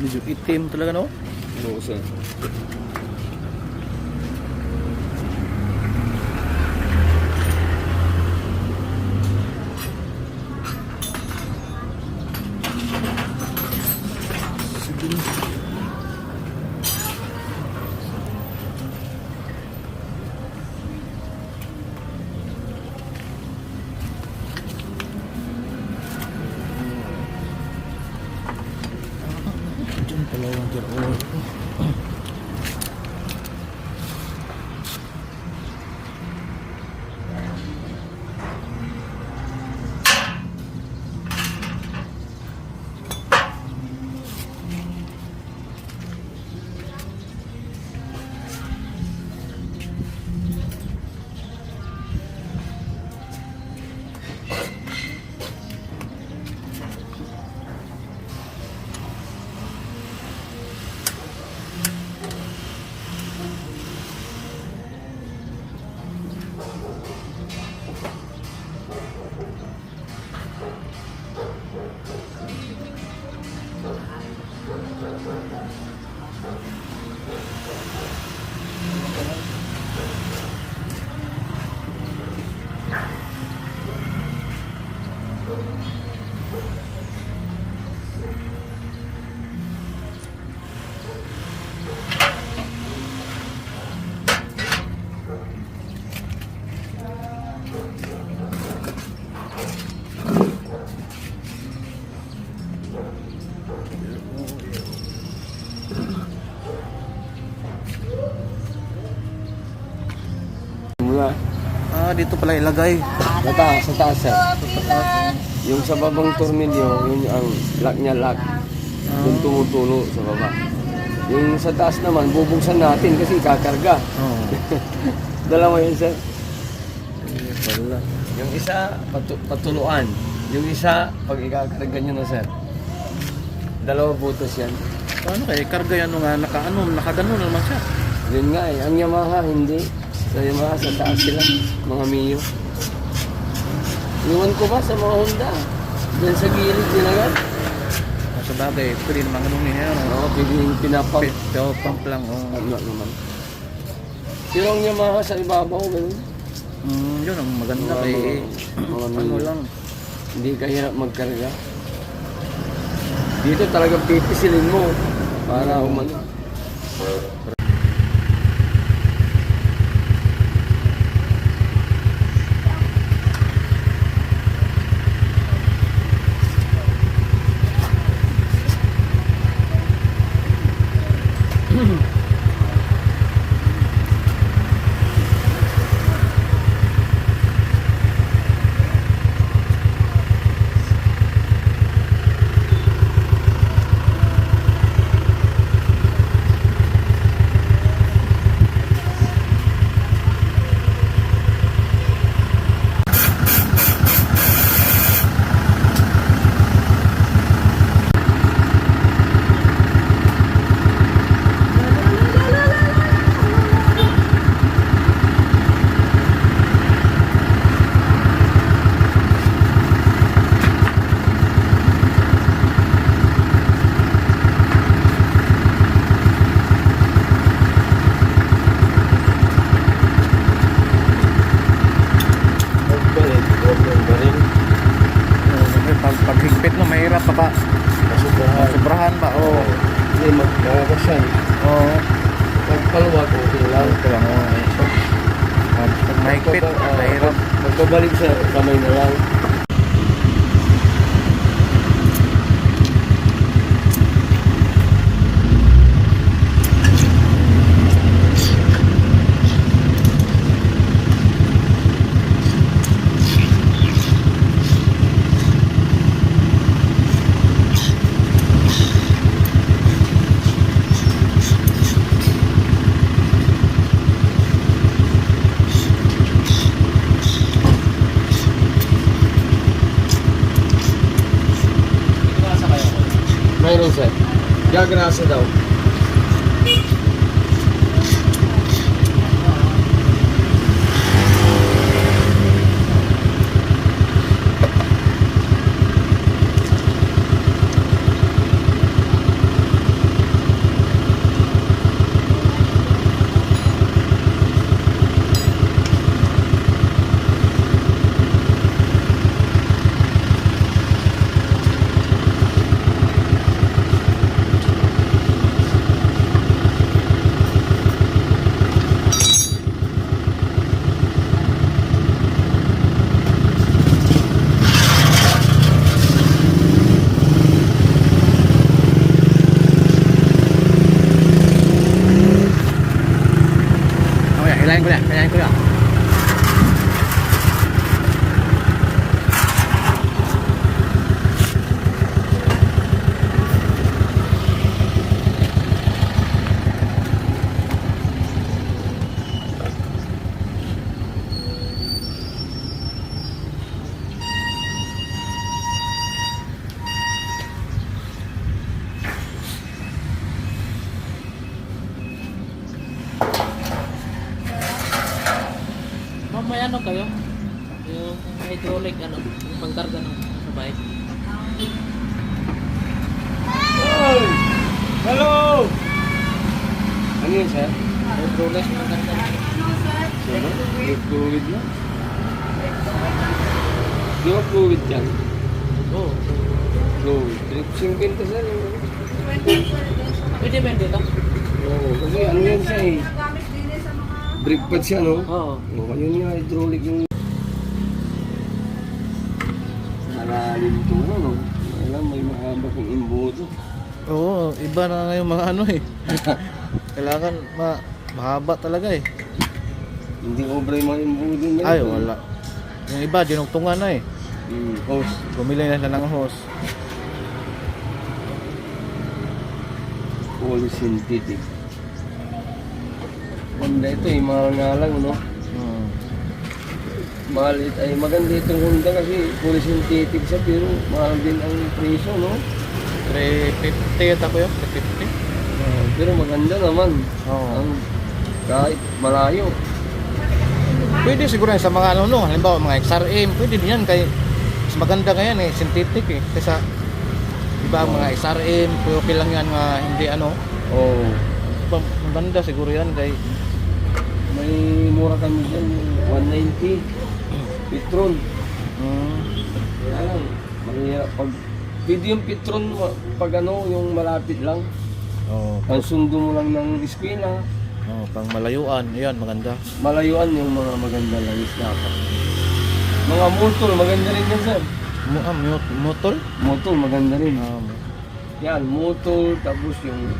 Medyo itim talaga, no? Oo, sir. Diyan pala yung gear oil. Mula. Dito pala ilagay. Sa taas, sir. Yung sa babang tornilyo, yun ang lock niya lock. Yung tumutulo sa baba. Yung sa taas naman, bubuksan natin kasi kakarga. Oo. Dalawa yun, sir. Pala. Yung isa, patuluan. Yung isa, pag ikakarga nyo na, sir. Dalawa butas yan. Paano kaya? Karga yan nga, nakagano naman siya. Yun nga eh. Ang Yamaha, hindi. Sa Yamaha, sa taas sila. Mga Mio. Iwan ko ba sa mga Honda? Diyan sa gilid nilagay. Sa bagay, pwede naman ganun niya. Oo, pwedeng pinapang. Pero pump lang. Ano naman. Pero ang Yamaha sa ibabaw, ganun. Yun ang maganda kay mga ano Mio. lang. Hindi ka hirap magkarga. Dito talagang pipisilin mo para umano. Paghigpit no, mahirap pa ba? Sobrahan ba? Oo. Hindi, magkakagas yan. Oo. Pagpaluwag, okay lang. Ito lang, oo. Pag mahigpit, mahirap. Pagpabalik sa kamay na lang. Mayroon, sir. Gagrasa daw. Yung hydraulic, ano, yung pangkarga ng sa bike. Hey! Hello! Ano yun, sir? Hydraulic, yung pangkarga ng Sino? Yung fluid na? Di ba fluid yan? Oo. Fluid. Drip 50, sir. Yung... Pwede ba yun dito? Oo, kasi ano yan siya eh. Brake pad siya, no? Oo. Oo, yun yung hydraulic yung... Malalim to, no? Alam, may mahaba kong imbuto. Oo, iba na nga yung mga ano eh. Kailangan mahaba talaga eh. Hindi obra yung mga imbuto na Ay, wala. Yung iba, dinugtungan na eh. Hose. Bumili na sila ng hose. All synthetic. Ganda ito eh, mahal nga lang, no? Hmm. Mahal ay maganda itong Honda kasi full synthetic siya pero mahal din ang presyo, no? 350 yata ko yun, 350. Pero maganda naman. Oo. Ang kahit malayo. Pwede siguro yan sa mga ano, no? Halimbawa mga XRM, pwede din yan kay mas maganda ngayon eh, synthetic eh. Kaysa iba ang mga XRM, okay lang yan nga hindi ano. Oo. Maganda siguro yan kay May mura kami dyan, 190. Petron. Kaya lang, mahirap pag... Pwede yung Petron pag ano, yung malapit lang. oh, Ang sundo mo lang ng eskwela. pang malayuan, yan maganda. Malayuan yung mga maganda lang is dapat. Mga motor, maganda rin yan, sir. Motor? Motor, maganda rin. Um, Yan, motor, tapos yung